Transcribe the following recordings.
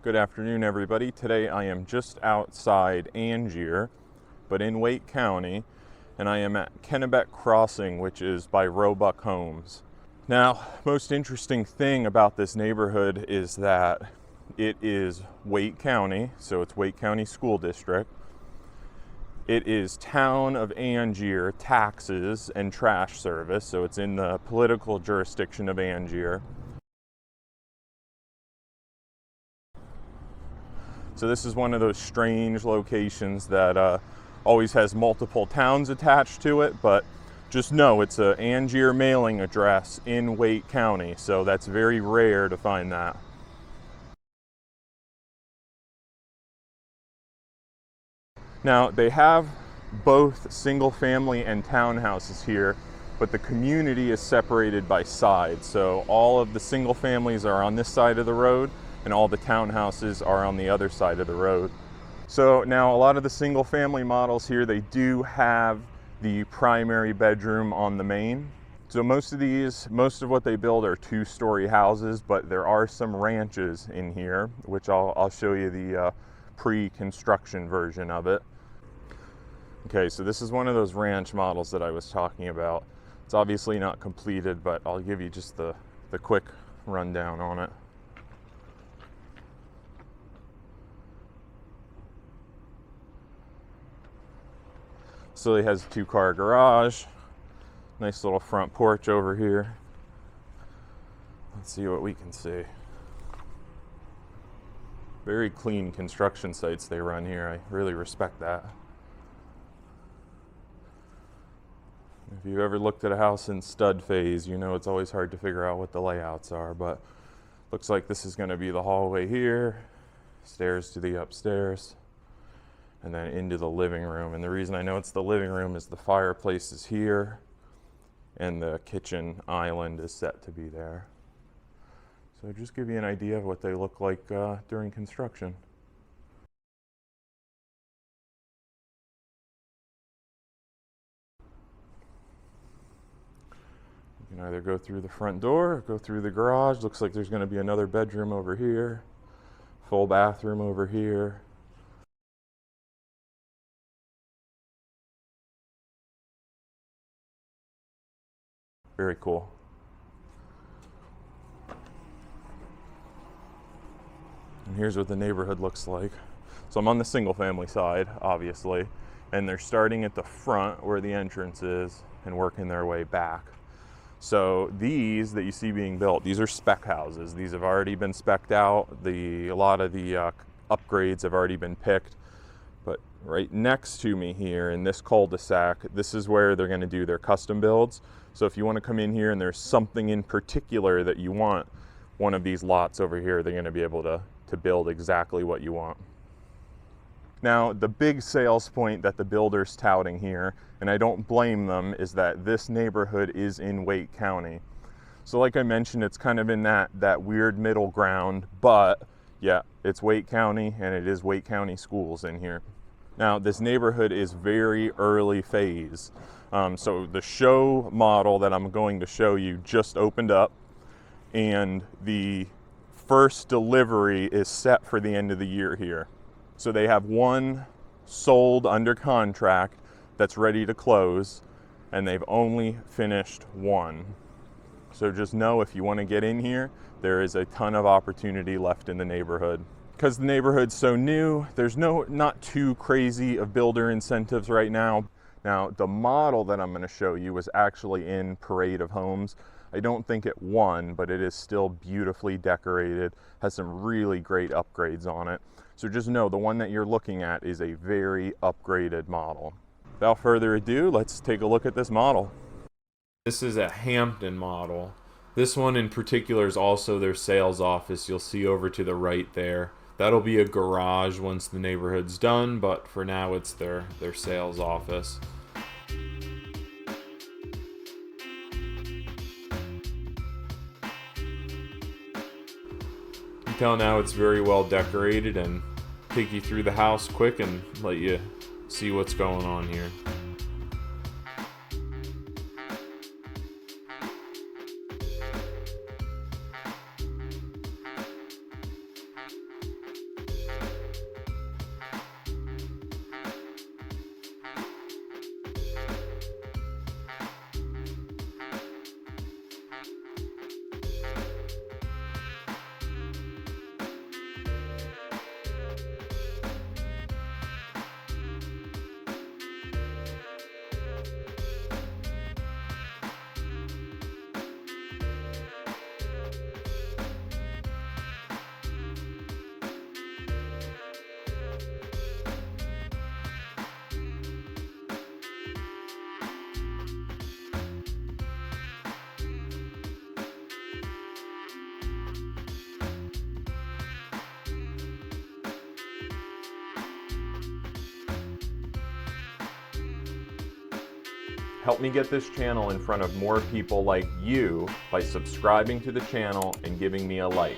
Good afternoon, everybody. Today I am just outside Angier, but in Wake County, and I am at Kennebec Crossing, which is by Roebuck Homes. Now, most interesting thing about this neighborhood is that it is Wake County, so it's Wake County School District. It is Town of Angier taxes and trash service, so it's in the political jurisdiction of Angier. So this is one of those strange locations that always has multiple towns attached to it, but just know it's an Angier mailing address in Wake County, so that's very rare to find that. Now, they have both single family and townhouses here, but the community is separated by sides. So all of the single families are on this side of the road, and all the townhouses are on the other side of the road. So now a lot of the single family models here, they do have the primary bedroom on the main. So most of what they build are two-story houses, but there are some ranches in here, which I'll show you the pre-construction version of it. Okay, so this is one of those ranch models that I was talking about. It's obviously not completed, but I'll give you just the quick rundown on it. So it has a two-car garage, nice little front porch over here. Let's see what we can see. Very clean construction sites they run here. I really respect that. If you've ever looked at a house in stud phase, you know it's always hard to figure out what the layouts are, but looks like this is going to be the hallway here, stairs to the upstairs, and then into the living room. And the reason I know it's the living room is the fireplace is here and the kitchen island is set to be there. So just give you an idea of what they look like during construction. You can either go through the front door or go through the garage. Looks like there's going to be another bedroom over here, full bathroom over here. Very cool. And here's what the neighborhood looks like. So I'm on the single family side, obviously, and they're starting at the front where the entrance is and working their way back. So these that you see being built, these are spec houses. These have already been spec'd out. A lot of the upgrades have already been picked. But right next to me here in this cul-de-sac, this is where they're going to do their custom builds. So if you want to come in here and there's something in particular that you want, one of these lots over here, they're going to be able to build exactly what you want. Now, the big sales point that the builder's touting here, and I don't blame them, is that this neighborhood is in Wake County. So like I mentioned, it's kind of in that weird middle ground, but yeah, it's Wake County and it is Wake County schools in here. Now, this neighborhood is very early phase. So the show model that I'm going to show you just opened up, and the first delivery is set for the end of the year here. So they have one sold under contract that's ready to close, and they've only finished one. So just know if you want to get in here, there is a ton of opportunity left in the neighborhood. Because the neighborhood's so new, there's not too crazy of builder incentives right now. Now, the model that I'm going to show you was actually in Parade of Homes. I don't think it won, but it is still beautifully decorated, has some really great upgrades on it. So just know the one that you're looking at is a very upgraded model. Without further ado, let's take a look at this model. This is a Hampton model. This one in particular is also their sales office. You'll see over to the right there. That'll be a garage once the neighborhood's done, but for now it's their sales office. You can tell now it's very well decorated, and take you through the house quick and let you see what's going on here. Help me get this channel in front of more people like you by subscribing to the channel and giving me a like.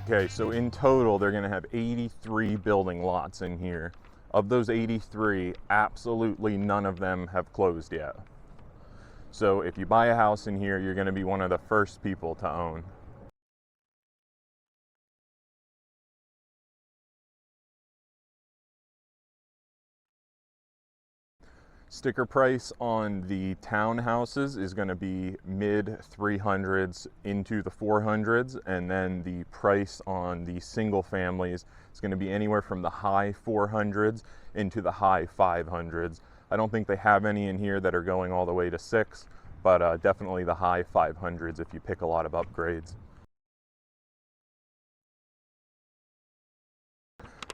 Okay, so in total, they're gonna have 83 building lots in here. Of those 83, absolutely none of them have closed yet. So if you buy a house in here, you're gonna be one of the first people to own. Sticker price on the townhouses is going to be mid 300s into the 400s, and then the price on the single families is going to be anywhere from the high 400s into the high 500s. I don't think they have any in here that are going all the way to 6, but definitely the high 500s if you pick a lot of upgrades.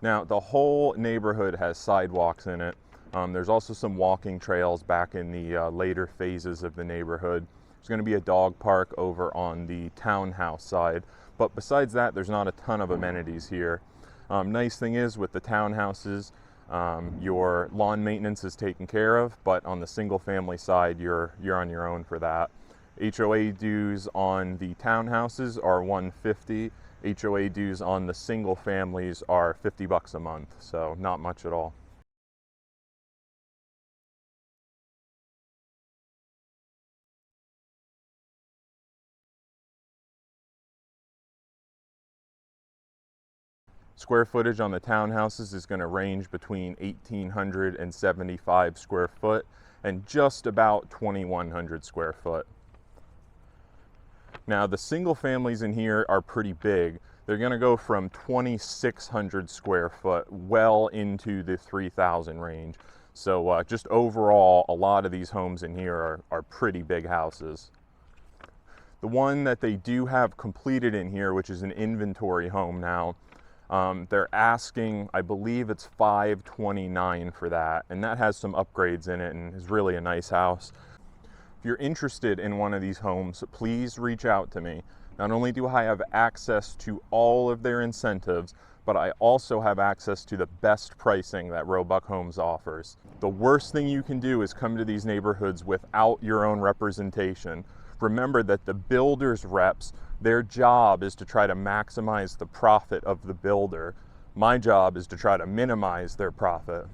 Now, the whole neighborhood has sidewalks in it. There's also some walking trails back in the later phases of the neighborhood. There's going to be a dog park over on the townhouse side, but besides that, there's not a ton of amenities here. Nice thing is with the townhouses, your lawn maintenance is taken care of, but on the single family side, you're on your own for that. HOA dues on the townhouses are $150. HOA dues on the single families are $50 a month, so not much at all. Square footage on the townhouses is going to range between 1,875 square foot and just about 2,100 square foot. Now the single families in here are pretty big. They're going to go from 2,600 square foot well into the 3,000 range. So just overall, a lot of these homes in here are pretty big houses. The one that they do have completed in here, which is an inventory home now, they're asking, I believe it's $529 for that, and that has some upgrades in it and is really a nice house. If you're interested in one of these homes, please reach out to me. Not only do I have access to all of their incentives, but I also have access to the best pricing that Roebuck Homes offers. The worst thing you can do is come to these neighborhoods without your own representation. Remember that the builder's reps, their job is to try to maximize the profit of the builder. My job is to try to minimize their profit.